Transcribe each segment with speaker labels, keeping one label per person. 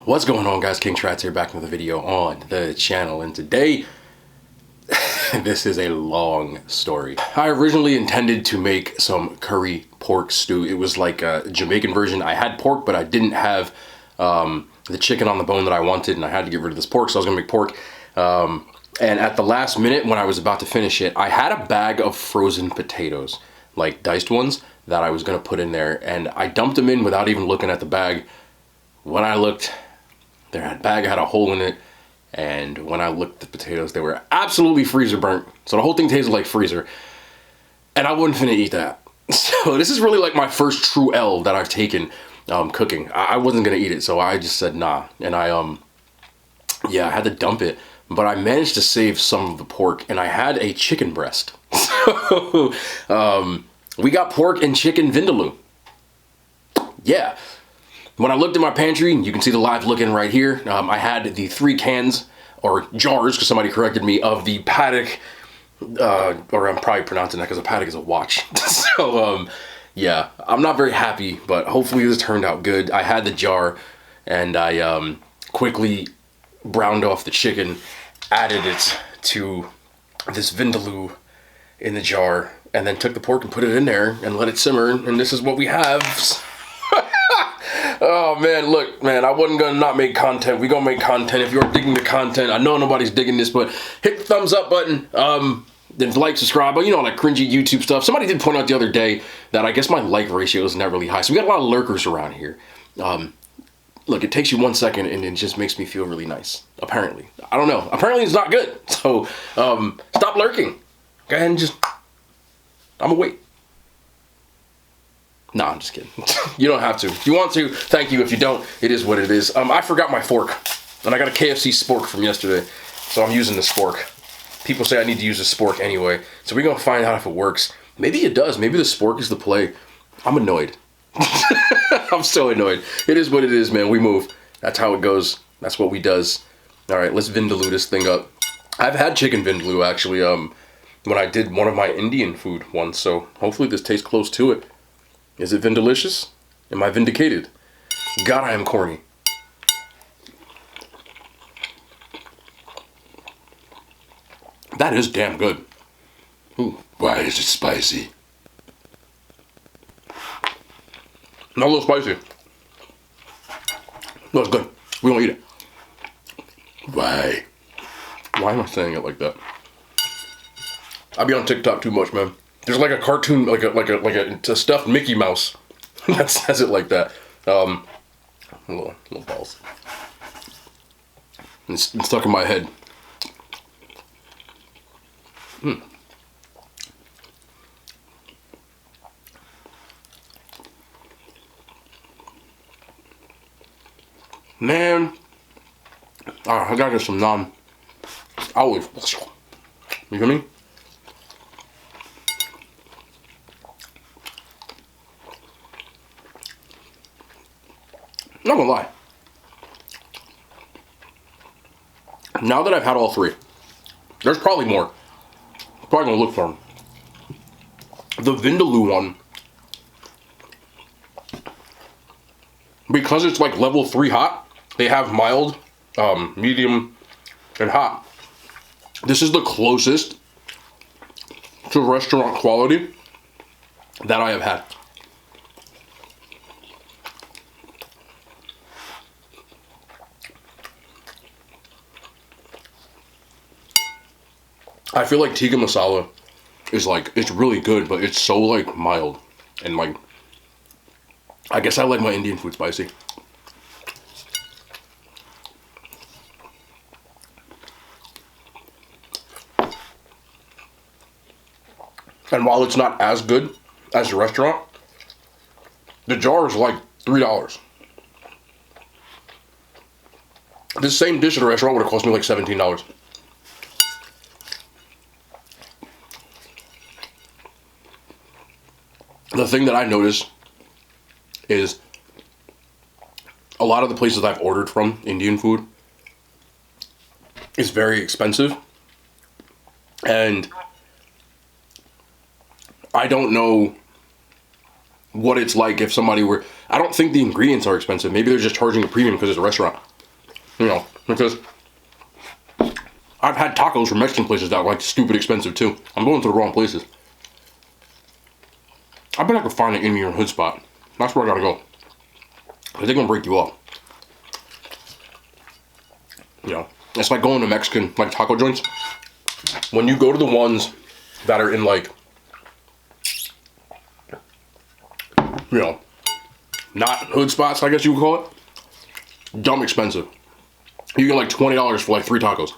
Speaker 1: What's going on, guys? King Trats here, back with a video on the channel, and today this is a long story. I originally intended to make some curry pork stew. It was like a Jamaican version. I had pork, but I didn't have the chicken on the bone that I wanted, and I had to get rid of this pork, so I was gonna make pork. And at the last minute, when I was about to finish it, I had a bag of frozen potatoes, like diced ones, that I was gonna put in there, and I dumped them in without even looking at the bag. When I looked, the bag had a hole in it, and when I looked at the potatoes, they were absolutely freezer burnt. So the whole thing tasted like freezer, and I wasn't finna eat that. So this is really like my first true L that I've taken cooking. I wasn't gonna eat it, so I just said nah, and I had to dump it. But I managed to save some of the pork, and I had a chicken breast. So we got pork and chicken vindaloo. Yeah. When I looked in my pantry, you can see the live looking right here, I had the 3 cans, or jars, because somebody corrected me, of the paddock, or I'm probably pronouncing that because a paddock is a watch. So, yeah, I'm not very happy, but hopefully this turned out good. I had the jar, and I quickly browned off the chicken, added it to this vindaloo in the jar, and then took the pork and put it in there and let it simmer, and this is what we have. Oh man, look, man, I wasn't gonna not make content. We gonna make content. If you're digging the content, I know nobody's digging this, but hit the thumbs up button, then like, subscribe, but you know, like cringy YouTube stuff. Somebody did point out the other day that I guess my like ratio is not really high, so we got a lot of lurkers around here. Look, it takes you 1 second and it just makes me feel really nice, apparently. I don't know, apparently it's not good, so stop lurking. Go ahead and just, I'm gonna wait. No, I'm just kidding. You don't have to. If you want to, thank you. If you don't, it is what it is. I forgot my fork, and I got a KFC spork from yesterday, so I'm using the spork. People say I need to use a spork anyway, so we're gonna find out if it works. Maybe it does. Maybe the spork is the play. I'm annoyed. I'm so annoyed. It is what it is, man. We move. That's how it goes. That's what we does. All right, let's vindaloo this thing up. I've had chicken vindaloo, actually, when I did one of my Indian food once, so hopefully this tastes close to it. Is it vindalicious? Am I vindicated? God, I am corny. That is damn good. Ooh.
Speaker 2: Why is it spicy?
Speaker 1: Not a little spicy. No, it's good. We don't eat it.
Speaker 2: Why?
Speaker 1: Why am I saying it like that? I be on TikTok too much, man. There's like a cartoon, like a stuffed Mickey Mouse that says it like that. Little balls. It's stuck in my head. Man, I gotta get some naan. Olive. You feel me? Not gonna lie. Now that I've had all 3, there's probably more. Probably gonna look for them. The Vindaloo one, because it's like level 3 hot, they have mild, medium, and hot. This is the closest to restaurant quality that I have had. I feel like tikka masala is like, it's really good, but it's so like mild, and like, I guess I like my Indian food spicy. And while it's not as good as the restaurant, the jar is like $3. This same dish at a restaurant would have cost me like $17. The thing that I notice is a lot of the places I've ordered from Indian food is very expensive, and I don't know what it's like if somebody were, I don't think the ingredients are expensive. Maybe they're just charging a premium because it's a restaurant. You know, because I've had tacos from Mexican places that are like stupid expensive too. I'm going to the wrong places. I bet I could find an in your hood spot. That's where I gotta go. Cause they're gonna break you up. You know, it's like going to Mexican like taco joints. When you go to the ones that are in like, you know, not hood spots, I guess you would call it. Dumb expensive. You get like $20 for like 3 tacos.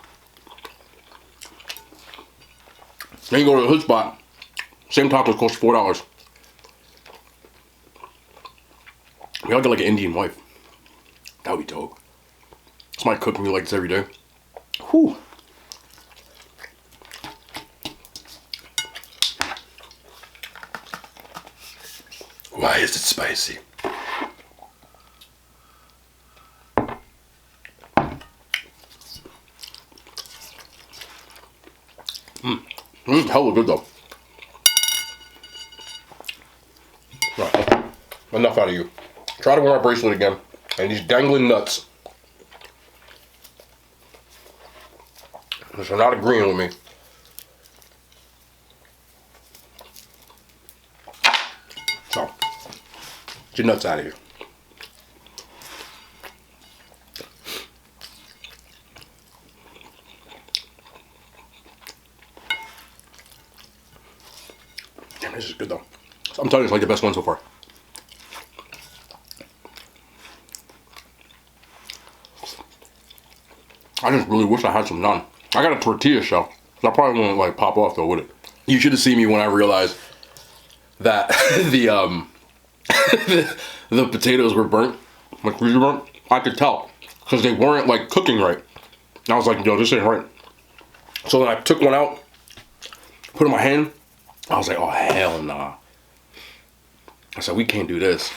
Speaker 1: Then you go to the hood spot, same tacos cost $4. We all get like an Indian wife. That would be dope. Somebody cooking me like this every day. Whew.
Speaker 2: Why is it spicy?
Speaker 1: This is hella good though. Right. Enough out of you. Try to wear my bracelet again. And these dangling nuts. They're not agreeing with me. So, get your nuts out of here. Damn, this is good though. I'm telling you, it's like the best one so far. I just really wish I had some naan. I got a tortilla shell. I probably won't like pop off though, would it? You should have seen me when I realized that the the potatoes were burnt, like really burnt. I could tell because they weren't like cooking right. And I was like, yo, this ain't right. So then I took one out, put it in my hand. I was like, oh hell nah. I said, we can't do this.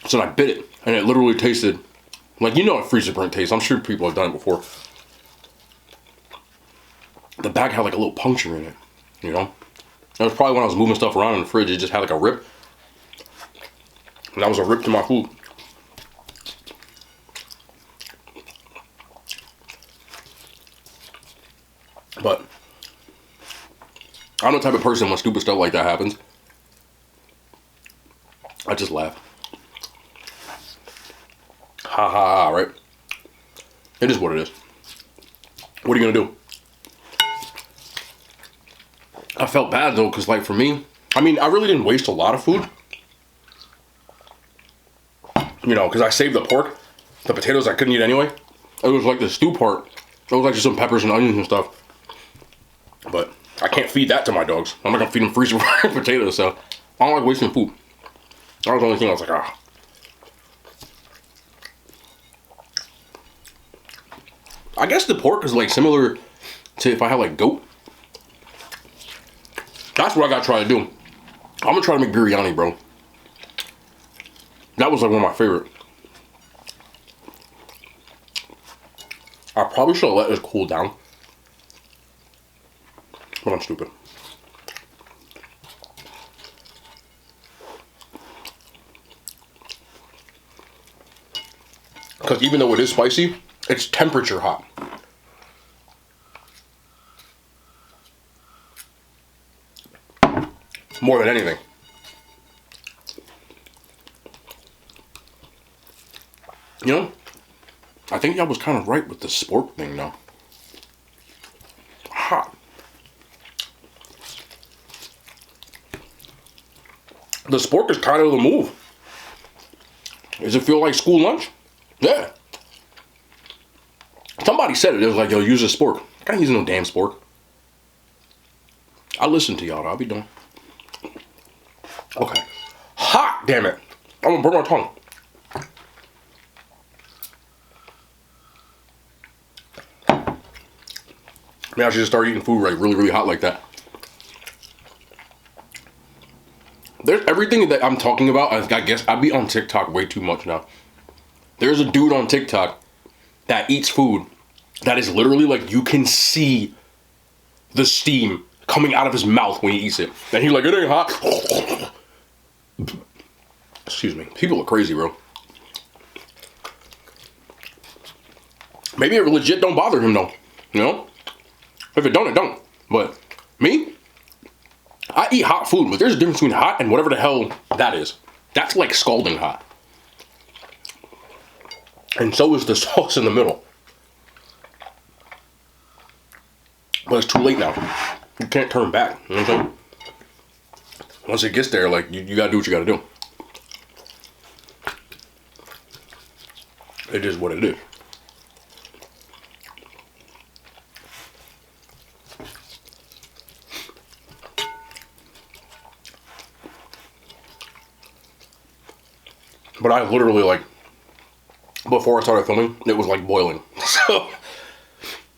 Speaker 1: So I bit it, and it literally tasted like, you know what freezer burnt tastes. I'm sure people have done it before. The bag had like a little puncture in it, you know? It was probably when I was moving stuff around in the fridge, it just had like a rip. And that was a rip to my food. But I'm the type of person when stupid stuff like that happens, I just laugh. Ha ha ha, right? It is what it is. What are you gonna do? I felt bad though, because like for me, I mean, I really didn't waste a lot of food. You know, because I saved the pork. The potatoes I couldn't eat anyway. It was like the stew part. It was like just some peppers and onions and stuff. But I can't feed that to my dogs. I'm not gonna feed them freezer potatoes, so I don't like wasting food. That was the only thing I was like, ah. I guess the pork is like similar to if I had like goat. That's what I gotta try to do. I'm gonna try to make biryani, bro. That was like one of my favorite. I probably should have let this cool down. But I'm stupid. Because even though it is spicy, it's temperature hot. More than anything. You know, I think y'all was kind of right with the spork thing though. Hot. The spork is kind of the move. Does it feel like school lunch? Yeah. Somebody said it. It was like, yo, use a spork. I can't use no damn spork. I listen to y'all. I'll be done. Okay. Hot, damn it. I'm gonna burn my tongue. Maybe I should just start eating food like really, really hot like that. There's everything that I'm talking about. I guess I be on TikTok way too much now. There's a dude on TikTok that eats food that is literally like you can see the steam coming out of his mouth when he eats it. And he's like, it ain't hot. Excuse me. People are crazy, bro. Maybe it legit don't bother him though. You know? If it don't, it don't. But me, I eat hot food, but there's a difference between hot and whatever the hell that is. That's like scalding hot. And so is the sauce in the middle. But it's too late now. You can't turn back. You know what I'm saying? Once it gets there, like, you gotta do what you gotta do. It is what it is. But I literally, like, before I started filming, it was like boiling. So,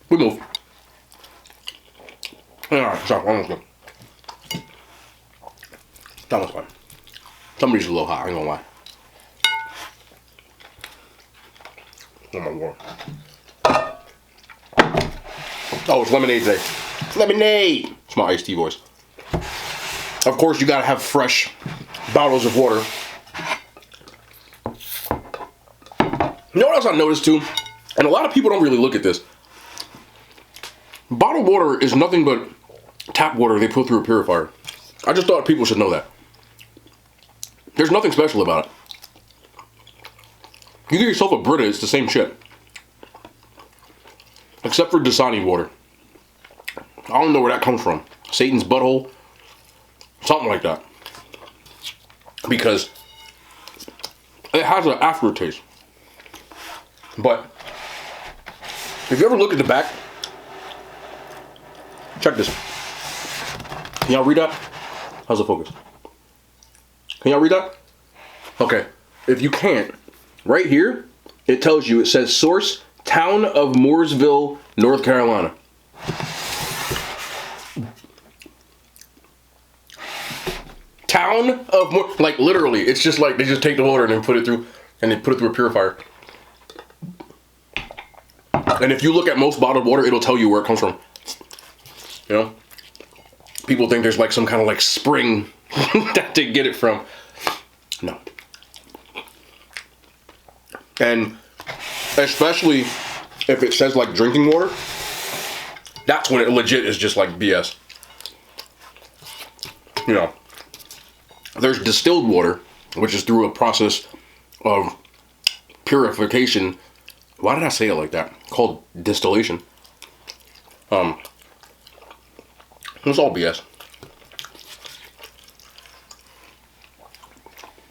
Speaker 1: we move. Alright, sorry, almost good. That was fine. Somebody's a little hot, I ain't gonna lie. Oh my word. Oh, it's lemonade today. Lemonade! It's my iced tea voice. Of course, you gotta have fresh bottles of water. You know what else I noticed too? And a lot of people don't really look at this. Bottled water is nothing but tap water they put through a purifier. I just thought people should know that. There's nothing special about it. You get yourself a Brita, it's the same shit. Except for Dasani water. I don't know where that comes from. Satan's butthole? Something like that. Because it has an aftertaste. But if you ever look at the back, check this. Can y'all read that? How's the focus? Can y'all read that? Okay. If you can't, right here, it tells you, it says source, town of Mooresville, North Carolina. Town of Moore, like literally, it's just like they just take the water and then put it through a purifier. And if you look at most bottled water, it'll tell you where it comes from. You know? People think there's like some kind of like spring that they get it from. No. And especially if it says like drinking water, that's when it legit is just like BS. You know, there's distilled water, which is through a process of purification. Why did I say it like that? Called distillation. It's all BS.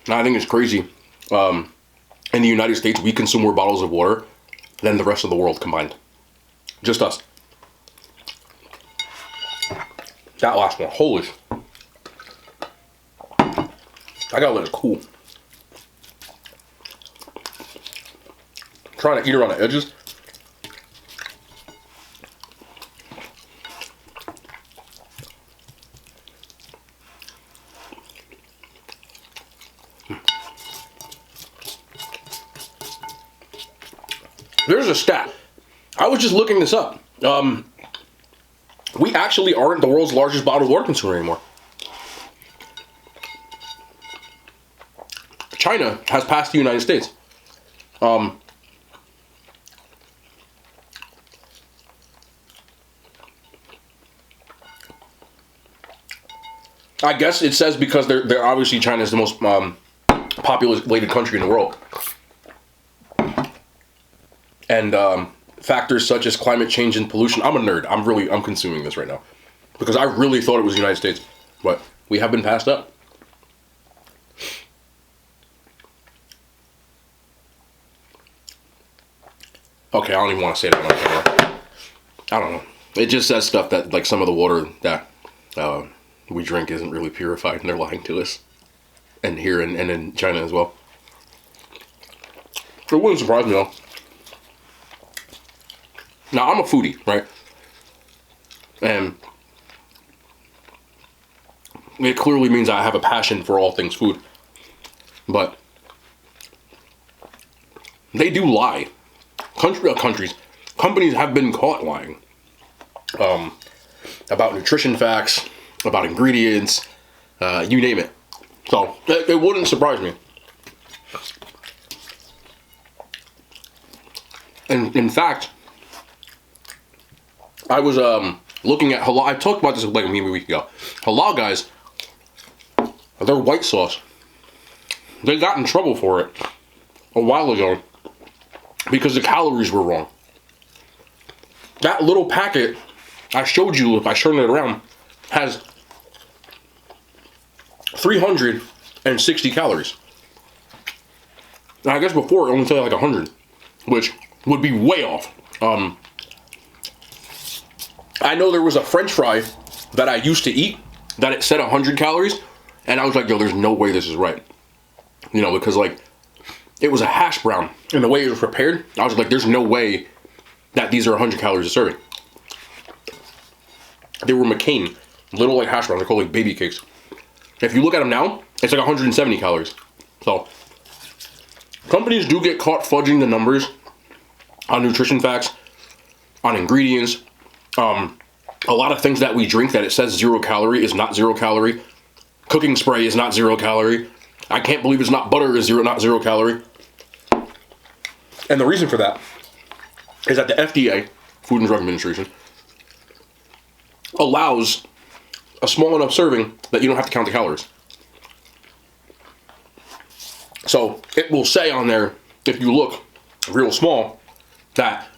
Speaker 1: Now, I think it's crazy. In the United States, we consume more bottles of water than the rest of the world combined. Just us. That last one, holy sh... I gotta let it cool. I'm trying to eat around the edges. There's a stat. I was just looking this up. We actually aren't the world's largest bottled water consumer anymore. China has passed the United States. I guess it says because they're obviously China is the most populated country in the world. And factors such as climate change and pollution. I'm a nerd. I'm consuming this right now. Because I really thought it was the United States. But we have been passed up. Okay, I don't even want to say that on camera. I don't know. It just says stuff that, like, some of the water that we drink isn't really purified, and they're lying to us. And here and in China as well. It wouldn't surprise me, though. Now, I'm a foodie, right? And it clearly means I have a passion for all things food. But they do lie. Companies have been caught lying. About nutrition facts, about ingredients, you name it. So, it wouldn't surprise me. And in fact, I was looking at halal. I talked about this like maybe a week ago. Halal guys, their white sauce, they got in trouble for it a while ago because the calories were wrong. That little packet I showed you, if I turn it around, has 360 calories. And I guess before it only said like 100, which would be way off. I know there was a French fry that I used to eat that it said 100 calories, and I was like, yo, there's no way this is right. You know, because like, it was a hash brown, and the way it was prepared, I was like, there's no way that these are 100 calories a serving. They were McCain, little like hash browns, they're called like baby cakes. If you look at them now, it's like 170 calories. So, companies do get caught fudging the numbers on nutrition facts, on ingredients. A lot of things that we drink that it says 0 calorie is not 0 calorie. Cooking spray is not 0 calorie. I can't believe it's not butter is not 0 calorie. And the reason for that is that the FDA, Food and Drug Administration, allows a small enough serving that you don't have to count the calories. So it will say on there, if you look real small, that,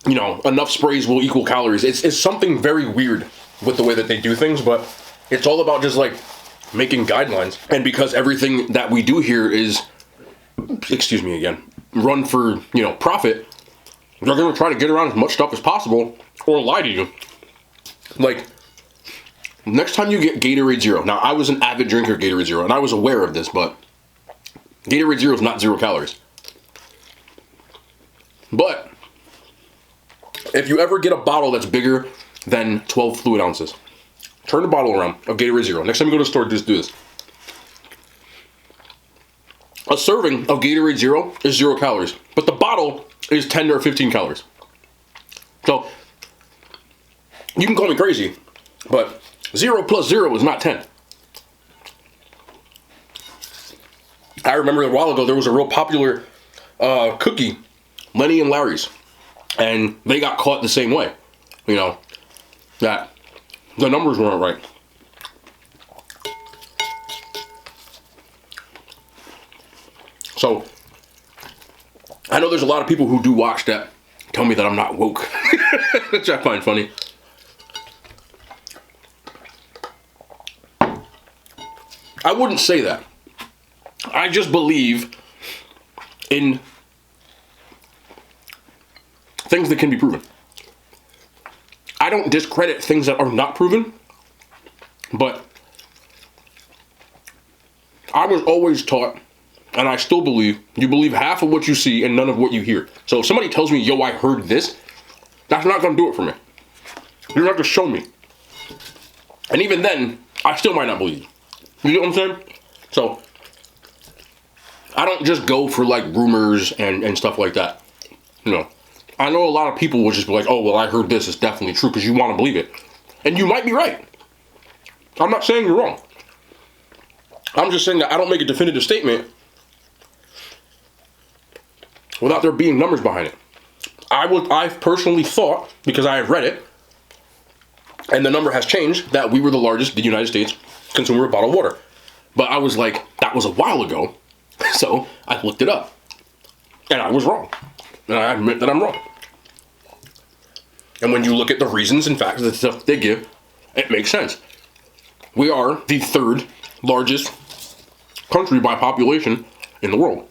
Speaker 1: you know, enough sprays will equal calories. It's something very weird with the way that they do things, but it's all about just like making guidelines. And because everything that we do here is, excuse me again, run for, you know, profit, they're going to try to get around as much stuff as possible or lie to you. Like, next time you get Gatorade Zero. Now, I was an avid drinker of Gatorade Zero, and I was aware of this, but Gatorade Zero is not 0 calories. But if you ever get a bottle that's bigger than 12 fluid ounces, turn the bottle around of Gatorade Zero. Next time you go to the store, just do this. A serving of Gatorade Zero is 0 calories, but the bottle is 10 or 15 calories. So, you can call me crazy, but 0 plus 0 is not 10. I remember a while ago there was a real popular cookie, Lenny and Larry's, and they got caught the same way. You know, that the numbers weren't right. So, I know there's a lot of people who do watch that tell me that I'm not woke, which I find funny. I wouldn't say that. I just believe in things that can be proven. I don't discredit things that are not proven, but I was always taught, and I still believe, you believe half of what you see and none of what you hear. So if somebody tells me, yo, I heard this, that's not going to do it for me. You're going to have to show me. And even then, I still might not believe you. You know what I'm saying? So, I don't just go for like rumors and stuff like that. You know, I know a lot of people will just be like, oh, well, I heard this, it's definitely true, because you want to believe it. And you might be right. I'm not saying you're wrong. I'm just saying that I don't make a definitive statement without there being numbers behind it. I've personally thought, because I have read it, and the number has changed, that we were the largest, the United States, consumer of bottled water. But I was like, that was a while ago, so I looked it up. And I was wrong. And I admit that I'm wrong. And when you look at the reasons and facts, the stuff they give, it makes sense. We are the 3rd largest country by population in the world.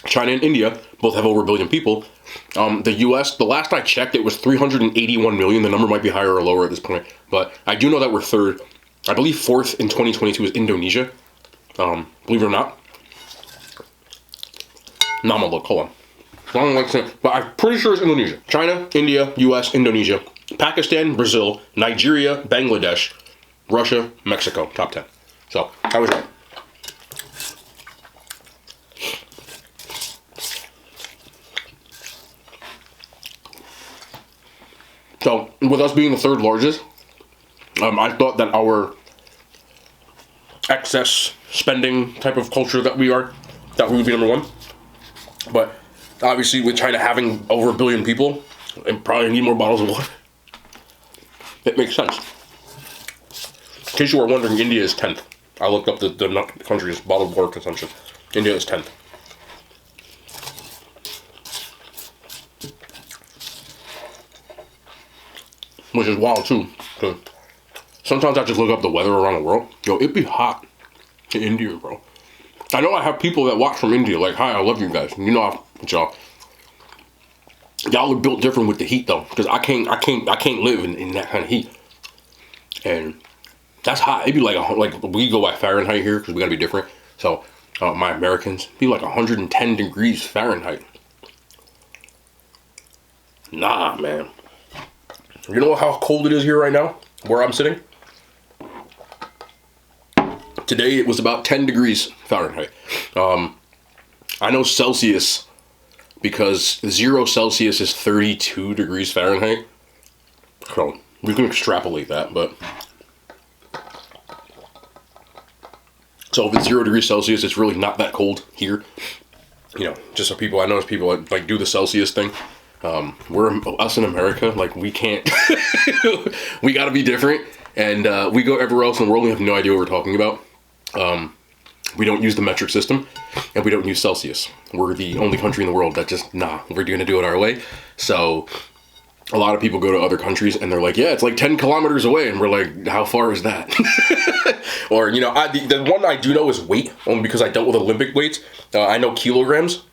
Speaker 1: China and India both have over 1 billion people. The US, the last I checked, it was 381 million. The number might be higher or lower at this point. But I do know that we're 3rd. I believe 4th in 2022 is Indonesia. Believe it or not. Now I'm gonna look, hold on. I don't like saying, but I'm pretty sure it's Indonesia. China, India, US, Indonesia, Pakistan, Brazil, Nigeria, Bangladesh, Russia, Mexico, top 10. So, I was right. So, with us being the 3rd largest, I thought that our excess spending type of culture that we are, that we would be number 1. But obviously with China having over 1 billion people, and probably need more bottles of water. It makes sense. In case you were wondering, India is 10th. I looked up the country's bottled water consumption. India is 10th. Which is wild too, because sometimes I just look up the weather around the world. Yo, it'd be hot in India, bro. I know I have people that watch from India, like, hi, I love you guys. You know, y'all are built different with the heat though, because I can't live in that kind of heat. And that's hot. It'd be like we go by Fahrenheit here because we gotta be different. So my Americans be like 110 degrees Fahrenheit. Nah, man. You know how cold it is here right now, where I'm sitting? Today it was about 10 degrees Fahrenheit. I know Celsius because 0 Celsius is 32 degrees Fahrenheit. So we can extrapolate that, but so if it's 0 degrees Celsius, it's really not that cold here. You know, just so people, I notice people that, like, do the Celsius thing. Us in America, like, we can't, we gotta be different, and we go everywhere else in the world, we have no idea what we're talking about. We don't use the metric system, and we don't use Celsius. We're the only country in the world that just, we're gonna do it our way. So a lot of people go to other countries and they're like, yeah, it's like 10 kilometers away, and we're like, how far is that? Or, you know, the one I do know is weight, only because I dealt with Olympic weights. I know kilograms.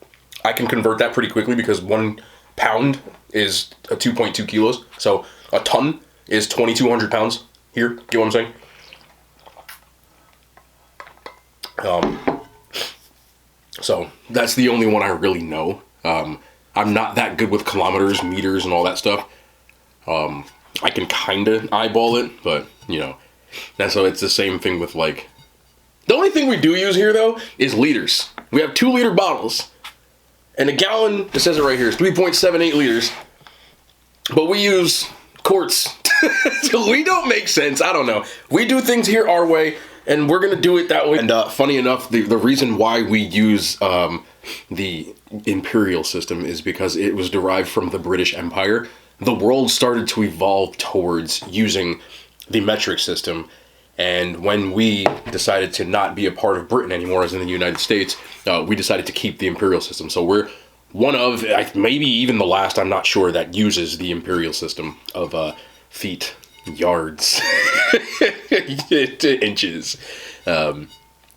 Speaker 1: I can convert that pretty quickly because 1 pound is 2.2 kilos. So a ton is 2,200 pounds here. Get what I'm saying? So that's the only one I really know. I'm not that good with kilometers, meters, and all that stuff. I can kind of eyeball it, but, you know, and so it's the same thing with, like, the only thing we do use here, though, is liters. We have 2-liter bottles, and a gallon, it says it right here, is 3.78 liters, but we use quarts. So we don't make sense. I don't know. We do things here our way, and we're going to do it that way. And funny enough, the reason why we use the imperial system is because it was derived from the British Empire. The world started to evolve towards using the metric system, and when we decided to not be a part of Britain anymore, as in the United States, we decided to keep the imperial system. So we're one of, maybe even the last, I'm not sure, that uses the imperial system of feet, yards, to inches,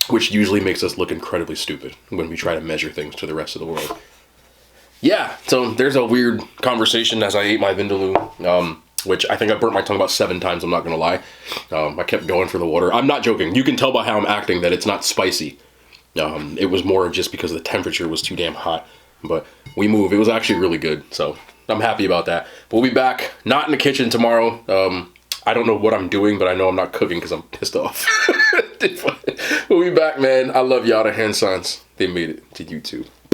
Speaker 1: which usually makes us look incredibly stupid when we try to measure things to the rest of the world. Yeah, so there's a weird conversation as I ate my Vindaloo, which I think I burnt my tongue about 7 times, I'm not gonna lie. I kept going for the water. I'm not joking. You can tell by how I'm acting that it's not spicy. It was more just because the temperature was too damn hot. But we move. It was actually really good, so I'm happy about that. We'll be back, not in the kitchen tomorrow. I don't know what I'm doing, but I know I'm not cooking because I'm pissed off. We'll be back, man. I love y'all, the hand signs. They made it to YouTube.